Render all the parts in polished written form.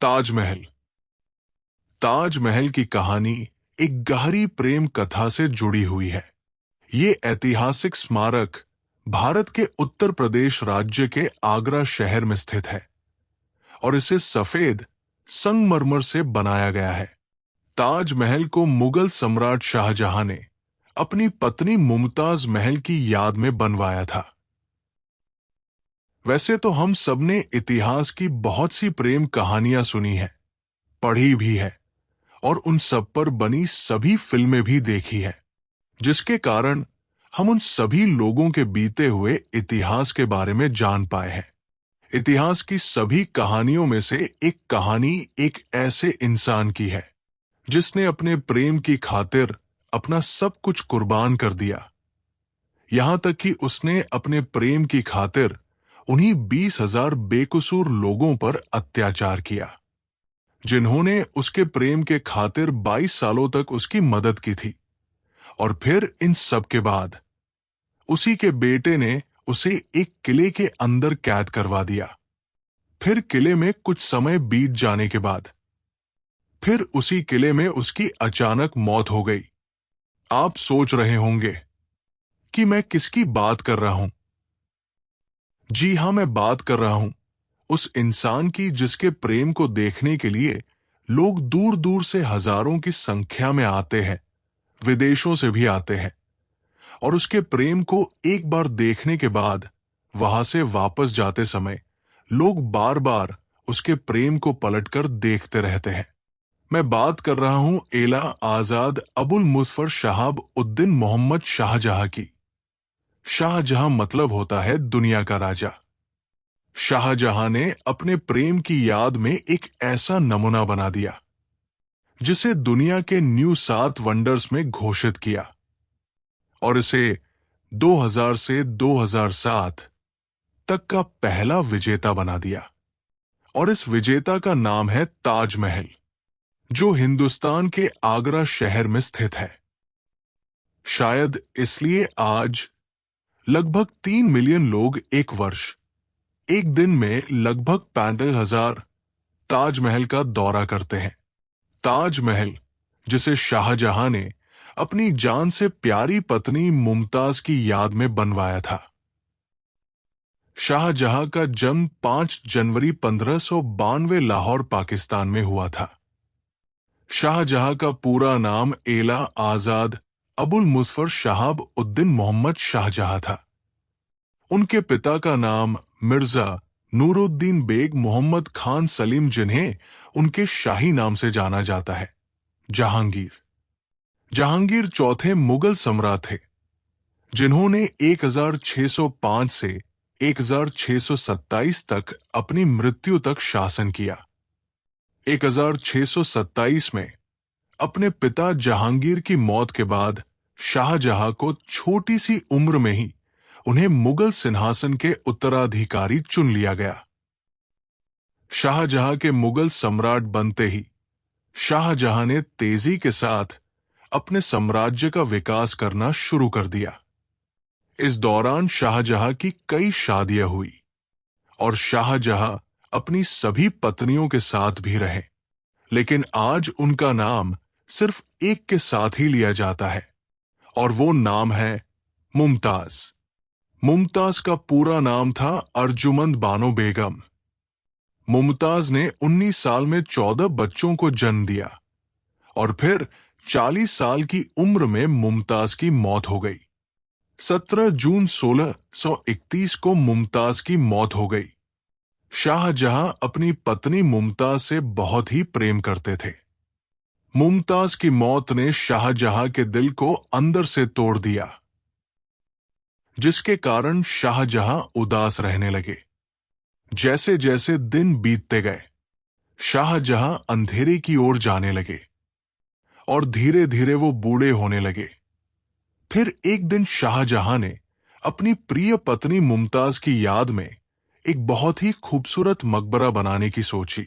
ताजमहल। ताजमहल की कहानी एक गहरी प्रेम कथा से जुड़ी हुई है। ये ऐतिहासिक स्मारक भारत के उत्तर प्रदेश राज्य के आगरा शहर में स्थित है और इसे सफेद संगमरमर से बनाया गया है। ताजमहल को मुगल सम्राट शाहजहां ने अपनी पत्नी मुमताज महल की याद में बनवाया था। वैसे तो हम सबने इतिहास की बहुत सी प्रेम कहानियां सुनी हैं, पढ़ी भी है और उन सब पर बनी सभी फिल्में भी देखी है, जिसके कारण हम उन सभी लोगों के बीते हुए इतिहास के बारे में जान पाए हैं। इतिहास की सभी कहानियों में से एक कहानी एक ऐसे इंसान की है जिसने अपने प्रेम की खातिर अपना सब कुछ कुर्बान कर दिया। यहां तक कि उसने अपने प्रेम की खातिर उन्हीं 20,000 बेकसूर लोगों पर अत्याचार किया, जिन्होंने उसके प्रेम के खातिर 22 सालों तक उसकी मदद की थी। और फिर इन सब के बाद उसी के बेटे ने उसे एक किले के अंदर कैद करवा दिया। फिर किले में कुछ समय बीत जाने के बाद फिर उसी किले में उसकी अचानक मौत हो गई। आप सोच रहे होंगे कि मैं किसकी बात कर रहा हूं। जी हां, मैं बात कर रहा हूं उस इंसान की जिसके प्रेम को देखने के लिए लोग दूर दूर से हजारों की संख्या में आते हैं, विदेशों से भी आते हैं, और उसके प्रेम को एक बार देखने के बाद वहां से वापस जाते समय लोग बार बार उसके प्रेम को पलटकर देखते रहते हैं। मैं बात कर रहा हूं एला आजाद अबुल मुजफ्फर शहाब उद्दीन मोहम्मद शाहजहां की। शाहजहां मतलब होता है दुनिया का राजा। शाहजहां ने अपने प्रेम की याद में एक ऐसा नमूना बना दिया जिसे दुनिया के न्यू 7 वंडर्स में घोषित किया और इसे 2000 से 2007 तक का पहला विजेता बना दिया। और इस विजेता का नाम है ताजमहल, जो हिंदुस्तान के आगरा शहर में स्थित है। शायद इसलिए आज लगभग 3 मिलियन लोग एक वर्ष एक दिन में लगभग 35,000 ताजमहल का दौरा करते हैं। ताजमहल, जिसे शाहजहां ने अपनी जान से प्यारी पत्नी मुमताज की याद में बनवाया था। शाहजहां का जन्म 5 जनवरी 1592 लाहौर, पाकिस्तान में हुआ था। शाहजहां का पूरा नाम एला आजाद अबुल मुजफ्फर शहाब उद्दीन मोहम्मद शाहजहां था। उनके पिता का नाम मिर्जा नूरुद्दीन बेग मोहम्मद खान सलीम, जिन्हें उनके शाही नाम से जाना जाता है, जहांगीर। जहांगीर चौथे मुगल सम्राट थे, जिन्होंने 1605 से 1627 तक अपनी मृत्यु तक शासन किया। 1627 में अपने पिता जहांगीर की मौत के बाद शाहजहां को छोटी सी उम्र में ही उन्हें मुगल सिंहासन के उत्तराधिकारी चुन लिया गया। शाहजहां के मुगल सम्राट बनते ही शाहजहां ने तेजी के साथ अपने साम्राज्य का विकास करना शुरू कर दिया। इस दौरान शाहजहां की कई शादियां हुई और शाहजहां अपनी सभी पत्नियों के साथ भी रहे, लेकिन आज उनका नाम सिर्फ एक के साथ ही लिया जाता है और वो नाम है मुमताज। मुमताज का पूरा नाम था अर्जुमंद बानो बेगम। मुमताज ने 19 साल में 14 बच्चों को जन्म दिया और फिर 40 साल की उम्र में मुमताज की मौत हो गई। 17 जून 1631 को मुमताज की मौत हो गई। शाहजहां अपनी पत्नी मुमताज से बहुत ही प्रेम करते थे। मुमताज की मौत ने शाहजहां के दिल को अंदर से तोड़ दिया, जिसके कारण शाहजहां उदास रहने लगे। जैसे जैसे दिन बीतते गए, शाहजहां अंधेरे की ओर जाने लगे और धीरे धीरे वो बूढ़े होने लगे। फिर एक दिन शाहजहां ने अपनी प्रिय पत्नी मुमताज की याद में एक बहुत ही खूबसूरत मकबरा बनाने की सोची।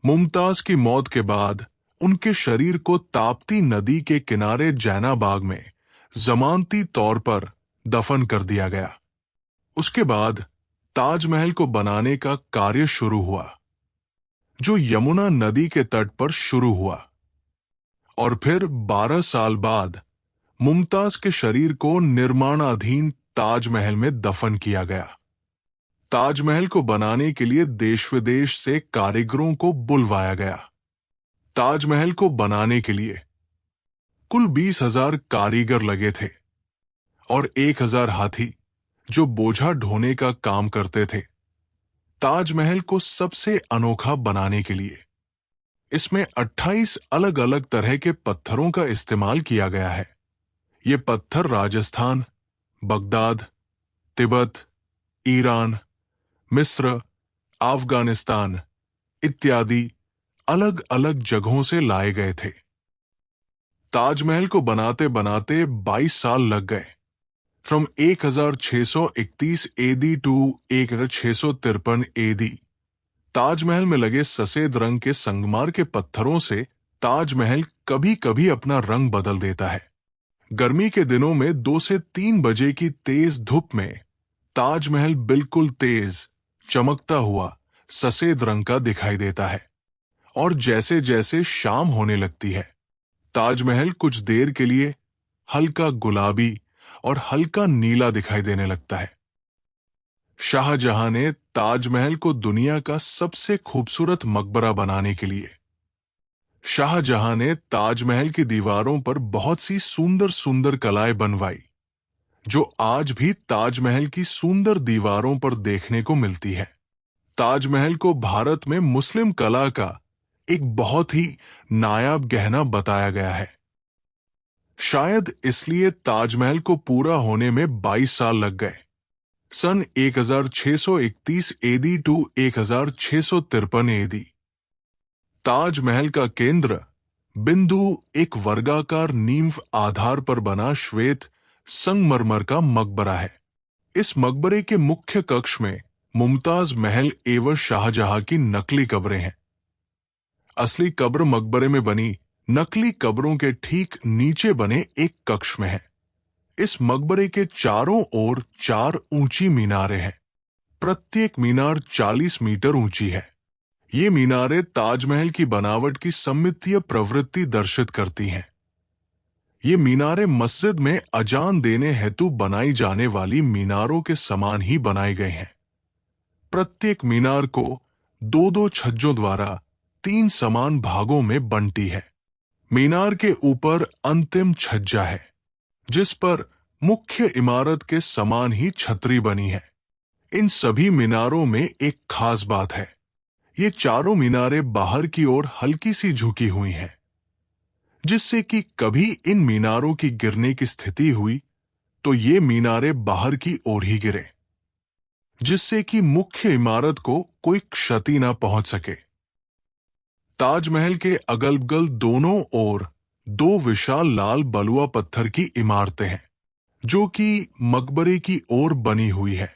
मुमताज की मौत के बाद उनके शरीर को ताप्ती नदी के किनारे जैनाबाग में जमानती तौर पर दफन कर दिया गया। उसके बाद ताजमहल को बनाने का कार्य शुरू हुआ। जो यमुना नदी के तट पर शुरू हुआ और फिर 12 साल बाद मुमताज के शरीर को निर्माणाधीन ताजमहल में दफन किया गया। ताजमहल को बनाने के लिए देश विदेश से कारीगरों को बुलवाया गया। ताजमहल को बनाने के लिए कुल 20,000 कारीगर लगे थे और 1,000 हाथी जो बोझा ढोने का काम करते थे। ताजमहल को सबसे अनोखा बनाने के लिए इसमें 28 अलग अलग तरह के पत्थरों का इस्तेमाल किया गया है। ये पत्थर राजस्थान, बगदाद, तिब्बत, ईरान, मिस्र, अफगानिस्तान इत्यादि अलग अलग जगहों से लाए गए थे। ताजमहल को बनाते बनाते 22 साल लग गए, from 1631 AD to 1653 AD. Taj Mahal में लगे सफेद रंग के संगमरमर के पत्थरों से ताजमहल कभी कभी अपना रंग बदल देता है। गर्मी के दिनों में 2 से 3 बजे की तेज धूप में ताजमहल बिल्कुल तेज चमकता हुआ सफेद रंग का दिखाई देता है और जैसे जैसे शाम होने लगती है ताजमहल कुछ देर के लिए हल्का गुलाबी और हल्का नीला दिखाई देने लगता है। शाहजहां ने ताजमहल को दुनिया का सबसे खूबसूरत मकबरा बनाने के लिए शाहजहां ने ताजमहल की दीवारों पर बहुत सी सुंदर सुंदर कलाएं बनवाई जो आज भी ताजमहल की सुंदर दीवारों पर देखने को मिलती है। ताजमहल को भारत में मुस्लिम कला का एक बहुत ही नायाब गहना बताया गया है। शायद इसलिए ताजमहल को पूरा होने में 22 साल लग गए। सन 1631 एडी टू 1653 एडी। ताजमहल का केंद्र बिंदु एक वर्गाकार नींव आधार पर बना श्वेत संगमरमर का मकबरा है। इस मकबरे के मुख्य कक्ष में मुमताज महल एवं शाहजहां की नकली कब्रें हैं। असली कब्र मकबरे में बनी नकली कब्रों के ठीक नीचे बने एक कक्ष में है। इस मकबरे के चारों ओर 4 ऊंची मीनारें हैं। प्रत्येक मीनार 40 मीटर ऊंची है। ये मीनारें ताजमहल की बनावट की सममितीय प्रवृत्ति दर्शित करती हैं। ये मीनारें मस्जिद में अजान देने हेतु बनाई जाने वाली मीनारों के समान ही बनाए गए हैं। प्रत्येक मीनार को 2-2 छज्जों द्वारा 3 समान भागों में बंटी है। मीनार के ऊपर अंतिम छज्जा है जिस पर मुख्य इमारत के समान ही छतरी बनी है। इन सभी मीनारों में एक खास बात है, ये चारों मीनारें बाहर की ओर हल्की सी झुकी हुई हैं, जिससे कि कभी इन मीनारों की गिरने की स्थिति हुई तो ये मीनारें बाहर की ओर ही गिरे, जिससे कि मुख्य इमारत को कोई क्षति न पहुंच सके। ताजमहल के अगल बगल दोनों ओर 2 विशाल लाल बलुआ पत्थर की इमारतें हैं जो कि मकबरे की ओर बनी हुई है।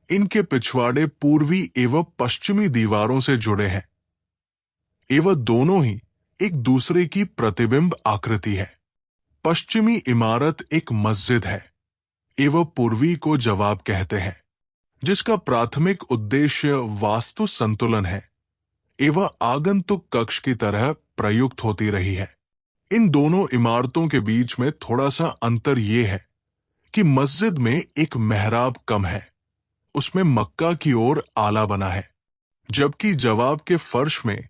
इनके पिछवाड़े पूर्वी एवं पश्चिमी दीवारों से जुड़े हैं एवं दोनों ही एक दूसरे की प्रतिबिंब आकृति है। पश्चिमी इमारत एक मस्जिद है एवं पूर्वी को जवाब कहते हैं, जिसका प्राथमिक उद्देश्य वास्तु संतुलन है एवं आगंतुक कक्ष की तरह प्रयुक्त होती रही है। इन दोनों इमारतों के बीच में थोड़ा सा अंतर यह है कि मस्जिद में एक मेहराब कम है, उसमें मक्का की ओर आला बना है, जबकि जवाब के फर्श में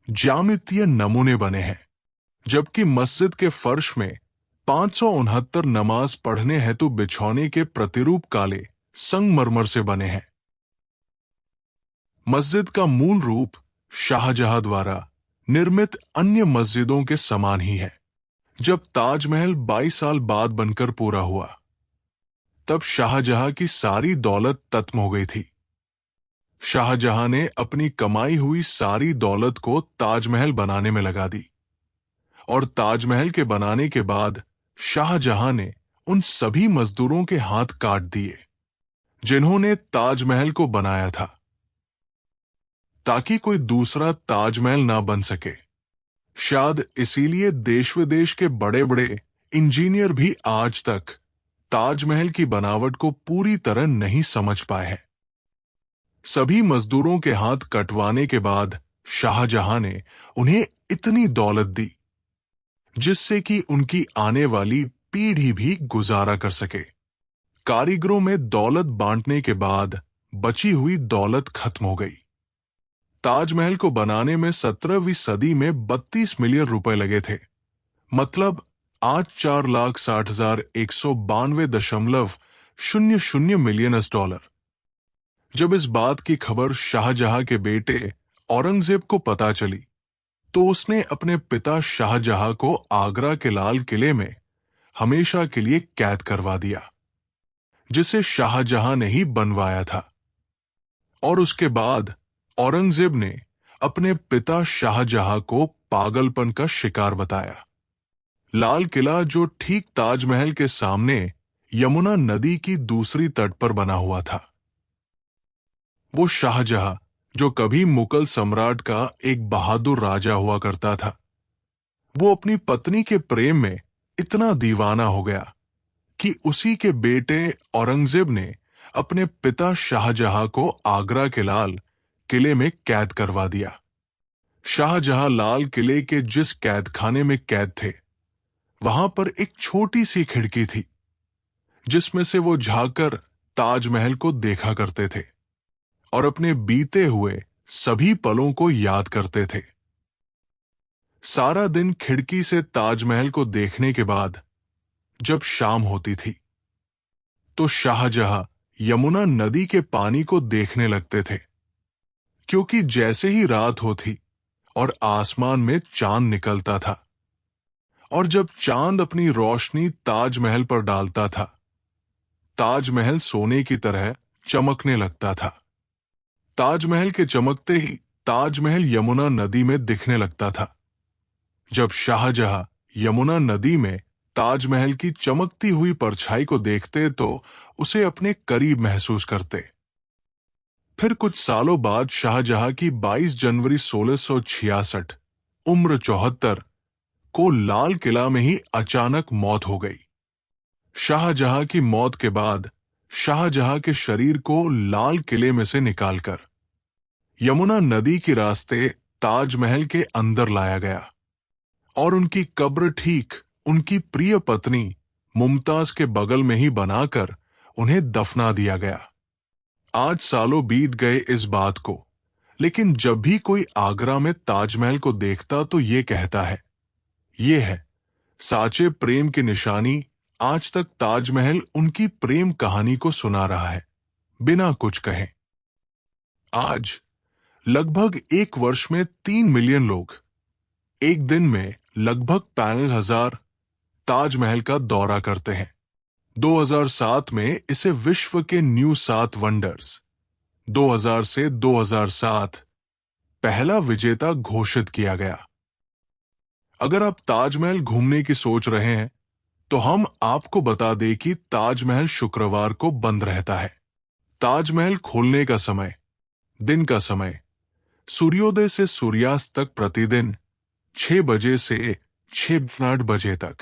ज्यामितीय नमूने बने हैं। जबकि मस्जिद के फर्श में 569 नमाज पढ़ने हेतु बिछौने के प्रतिरूप काले संगमरमर से बने हैं। मस्जिद का मूल रूप शाहजहां द्वारा निर्मित अन्य मस्जिदों के समान ही है। जब ताजमहल 22 साल बाद बनकर पूरा हुआ तब शाहजहां की सारी दौलत खत्म हो गई थी। शाहजहां ने अपनी कमाई हुई सारी दौलत को ताजमहल बनाने में लगा दी और ताजमहल के बनाने के बाद शाहजहां ने उन सभी मजदूरों के हाथ काट दिए जिन्होंने ताजमहल को बनाया था, ताकि कोई दूसरा ताजमहल ना बन सके। शायद इसीलिए देश विदेश के बड़े बड़े इंजीनियर भी आज तक ताजमहल की बनावट को पूरी तरह नहीं समझ पाए हैं। सभी मजदूरों के हाथ कटवाने के बाद शाहजहां ने उन्हें इतनी दौलत दी जिससे कि उनकी आने वाली पीढ़ी भी गुजारा कर सके। कारीगरों में दौलत बांटने के बाद बची हुई दौलत खत्म हो गई। ताजमहल को बनाने में 17वीं सदी में 32 मिलियन रुपए लगे थे, मतलब आज 4,60,192.00 मिलियन डॉलर। जब इस बात की खबर शाहजहां के बेटे औरंगजेब को पता चली तो उसने अपने पिता शाहजहां को आगरा के लाल किले में हमेशा के लिए कैद करवा दिया, जिसे शाहजहां ने ही बनवाया था। और उसके बाद औरंगजेब ने अपने पिता शाहजहां को पागलपन का शिकार बताया। लाल किला, जो ठीक ताजमहल के सामने यमुना नदी की दूसरी तट पर बना हुआ था, वो शाहजहां जो कभी मुगल सम्राट का एक बहादुर राजा हुआ करता था, वो अपनी पत्नी के प्रेम में इतना दीवाना हो गया कि उसी के बेटे औरंगजेब ने अपने पिता शाहजहां को आगरा के लाल किले में कैद करवा दिया। शाहजहां लाल किले के जिस कैदखाने में कैद थे, वहां पर एक छोटी सी खिड़की थी जिसमें से वो झांककर ताजमहल को देखा करते थे और अपने बीते हुए सभी पलों को याद करते थे। सारा दिन खिड़की से ताजमहल को देखने के बाद जब शाम होती थी तो शाहजहां यमुना नदी के पानी को देखने लगते थे, क्योंकि जैसे ही रात होती और आसमान में चांद निकलता था और जब चांद अपनी रोशनी ताजमहल पर डालता था, ताजमहल सोने की तरह चमकने लगता था। ताजमहल के चमकते ही ताजमहल यमुना नदी में दिखने लगता था। जब शाहजहां यमुना नदी में ताजमहल की चमकती हुई परछाई को देखते तो उसे अपने करीब महसूस करते। फिर कुछ सालों बाद शाहजहां की 22 जनवरी 1666, उम्र 74, को लाल किला में ही अचानक मौत हो गई। शाहजहां की मौत के बाद शाहजहां के शरीर को लाल किले में से निकालकर यमुना नदी के रास्ते ताजमहल के अंदर लाया गया और उनकी कब्र ठीक उनकी प्रिय पत्नी मुमताज के बगल में ही बनाकर उन्हें दफना दिया गया। आज सालों बीत गए इस बात को, लेकिन जब भी कोई आगरा में ताजमहल को देखता तो ये कहता है, ये है साचे प्रेम की निशानी। आज तक ताजमहल उनकी प्रेम कहानी को सुना रहा है, बिना कुछ कहे। आज लगभग एक वर्ष में 3 मिलियन लोग एक दिन में लगभग 45,000 ताजमहल का दौरा करते हैं। 2007 में इसे विश्व के न्यू 7 वंडर्स 2000 से 2007 पहला विजेता घोषित किया गया। अगर आप ताजमहल घूमने की सोच रहे हैं तो हम आपको बता दें कि ताजमहल शुक्रवार को बंद रहता है। ताजमहल खोलने का समय, दिन का समय सूर्योदय से सूर्यास्त तक प्रतिदिन 6 बजे से 6 बजे तक।